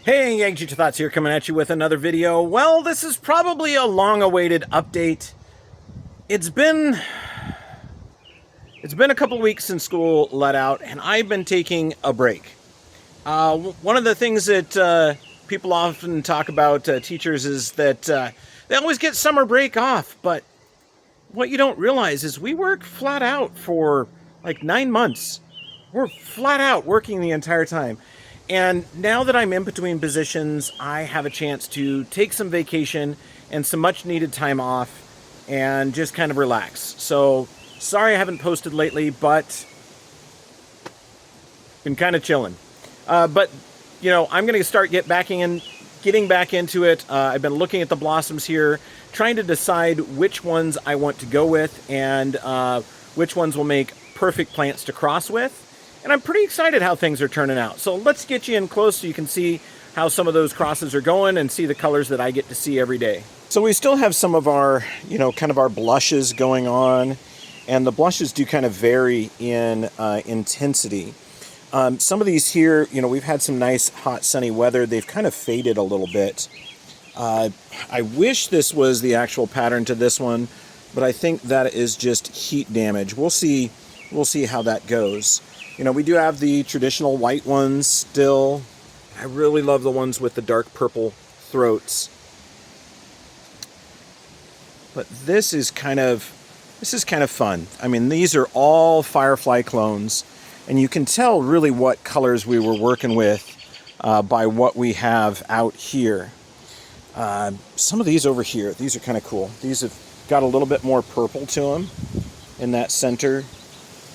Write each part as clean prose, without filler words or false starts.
Hey, Yang Thoughts here, coming at you with another video. Well, this is probably a long-awaited update. It's been a couple weeks since school let out, and I've been taking a break. One of the things that people often talk about, teachers, is that they always get summer break off, but what you don't realize is we work flat out for like 9 months. We're flat out working the entire time. And now that I'm in between positions, I have a chance to take some vacation and some much needed time off and just kind of relax. So sorry I haven't posted lately, but been kind of chilling. But you know, I'm going to start getting back into it. I've been looking at the blossoms here, trying to decide which ones I want to go with and which ones will make perfect plants to cross with. And I'm pretty excited how things are turning out. So let's get you in close so you can see how some of those crosses are going and see the colors that I get to see every day. So we still have some of our, kind of our blushes going on. And the blushes do kind of vary in intensity. Some of these here, we've had some nice hot sunny weather. They've kind of faded a little bit. I wish this was the actual pattern to this one, but I think that is just heat damage. We'll see how that goes. We do have the traditional white ones still. I really love the ones with the dark purple throats. But this is kind of fun. I mean, these are all Firefly clones, and you can tell really what colors we were working with by what we have out here. Some of these over here, these are kind of cool. These have got a little bit more purple to them in that center.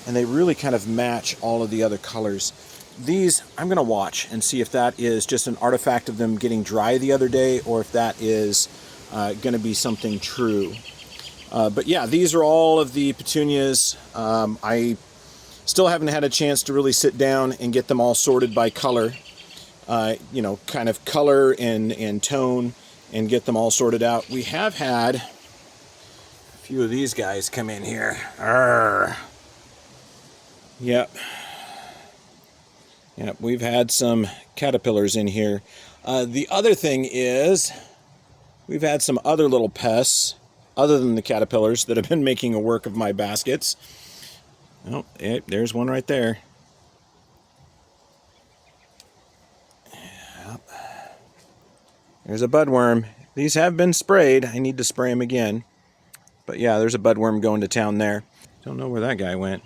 And they really kind of match all of the other colors. These, I'm going to watch and see if that is just an artifact of them getting dry the other day, or if that is going to be something true. But yeah, these are all of the petunias. I still haven't had a chance to really sit down and get them all sorted by color. Kind of color and tone, and get them all sorted out. We have had a few of these guys come in here. Arrgh. Yep, we've had some caterpillars in here. The other thing is, we've had some other little pests, other than the caterpillars, that have been making a work of my baskets. Oh, there's one right there. Yep. There's a budworm. These have been sprayed. I need to spray them again. But yeah, there's a budworm going to town there. Don't know where that guy went.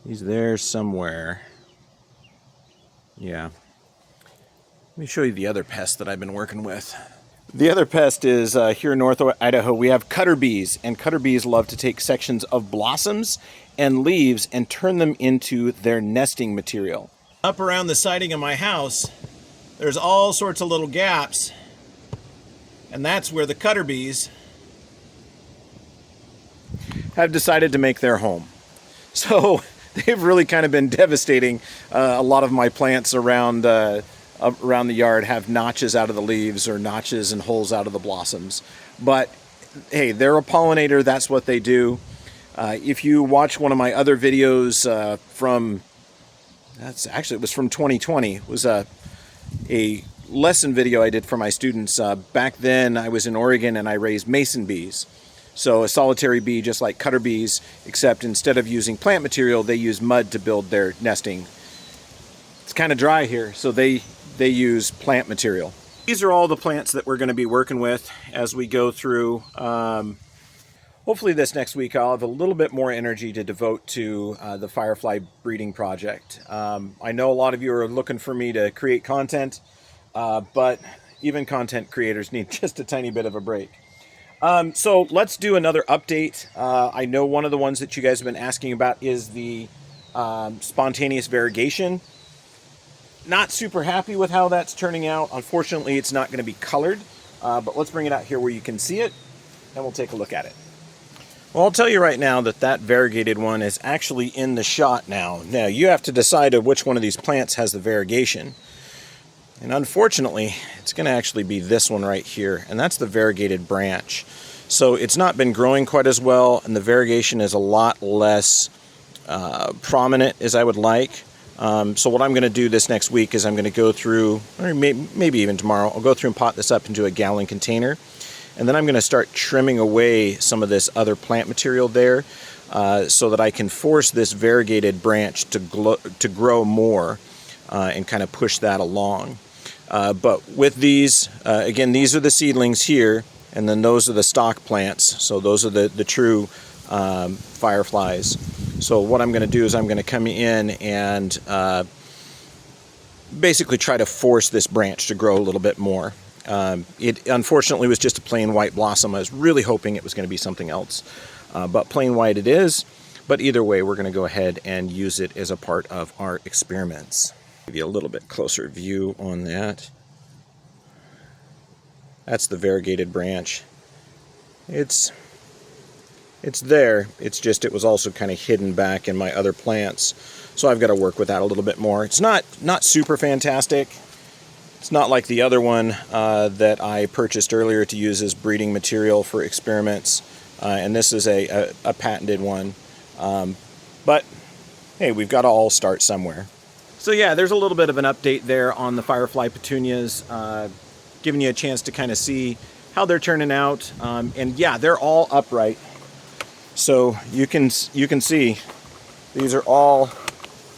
He's there somewhere. Yeah. Let me show you the other pest that I've been working with. The other pest is here in North Idaho. We have cutter bees, and cutter bees love to take sections of blossoms and leaves and turn them into their nesting material. Up around the siding of my house, there's all sorts of little gaps, and that's where the cutter bees have decided to make their home. So they've really kind of been devastating. A lot of my plants around the yard have notches out of the leaves, or notches and holes out of the blossoms. But hey, they're a pollinator. That's what they do. If you watch one of my other videos it was from 2020. It was a lesson video I did for my students. Back then I was in Oregon and I raised mason bees. So a solitary bee, just like cutter bees, except instead of using plant material, they use mud to build their nesting. It's kind of dry here, so they use plant material. These are all the plants that we're going to be working with as we go through. Hopefully this next week I'll have a little bit more energy to devote to the Firefly breeding project. I know a lot of you are looking for me to create content, but even content creators need just a tiny bit of a break. So let's do another update. I know one of the ones that you guys have been asking about is the spontaneous variegation. Not super happy with how that's turning out. Unfortunately, it's not going to be colored, but let's bring it out here where you can see it, and we'll take a look at it. Well, I'll tell you right now that variegated one is actually in the shot now. Now, you have to decide which one of these plants has the variegation. And unfortunately, it's going to actually be this one right here, and that's the variegated branch. So it's not been growing quite as well, and the variegation is a lot less prominent as I would like. So what I'm going to do this next week is I'm going to go through, or maybe even tomorrow, I'll go through and pot this up into a gallon container. And then I'm going to start trimming away some of this other plant material there so that I can force this variegated branch to grow more and kind of push that along. But with these, again, these are the seedlings here, and then those are the stock plants. So those are the true fireflies. So what I'm going to do is I'm going to come in and basically try to force this branch to grow a little bit more. It unfortunately was just a plain white blossom. I was really hoping it was going to be something else, but plain white it is. But either way, we're going to go ahead and use it as a part of our experiments. Give you a little bit closer view on that. That's the variegated branch. It's there. It's just it was also kind of hidden back in my other plants. So I've got to work with that a little bit more. It's not super fantastic. It's not like the other one that I purchased earlier to use as breeding material for experiments. And this is a patented one. But hey, we've got to all start somewhere. So yeah, there's a little bit of an update there on the Firefly petunias, giving you a chance to kind of see how they're turning out. And yeah, they're all upright. So you can see these are all,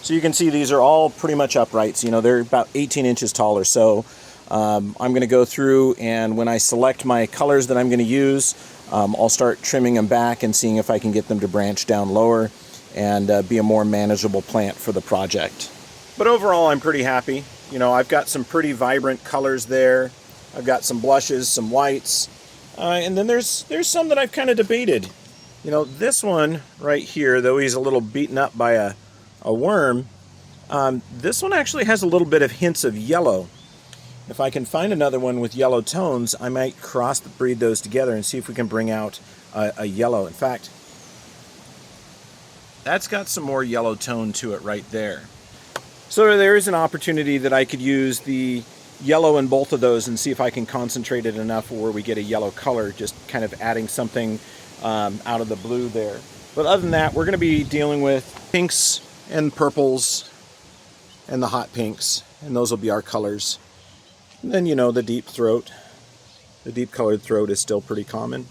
these are all pretty much uprights. You know, they're about 18 inches taller. So I'm going to go through, and when I select my colors that I'm going to use, I'll start trimming them back and seeing if I can get them to branch down lower and be a more manageable plant for the project. But overall, I'm pretty happy. You know, I've got some pretty vibrant colors there. I've got some blushes, some whites, and then there's some that I've kind of debated. You know, this one right here, though he's a little beaten up by a worm, this one actually has a little bit of hints of yellow. If I can find another one with yellow tones, I might cross-breed those together and see if we can bring out a yellow. In fact, that's got some more yellow tone to it right there. So there is an opportunity that I could use the yellow in both of those and see if I can concentrate it enough where we get a yellow color, just kind of adding something out of the blue there. But other than that, we're going to be dealing with pinks and purples and the hot pinks, and those will be our colors. And then, you know, the deep throat. The deep colored throat is still pretty common.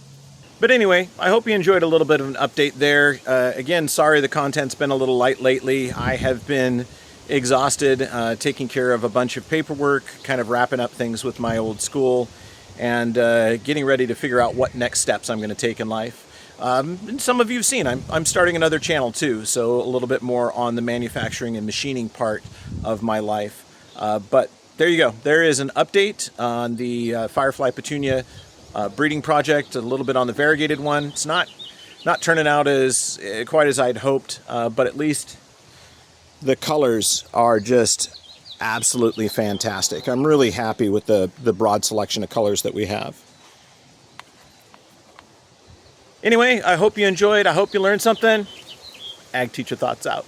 But anyway, I hope you enjoyed a little bit of an update there. Again, sorry the content's been a little light lately. I have been exhausted taking care of a bunch of paperwork, kind of wrapping up things with my old school, and getting ready to figure out what next steps I'm going to take in life. And some of you have seen, I'm starting another channel too, so a little bit more on the manufacturing and machining part of my life. But there you go. There is an update on the Firefly Petunia breeding project, a little bit on the variegated one. It's not turning out as quite as I'd hoped, but at least the colors are just absolutely fantastic. I'm really happy with the broad selection of colors that we have. Anyway, I hope you enjoyed. I hope you learned something. Ag Teacher Thoughts out.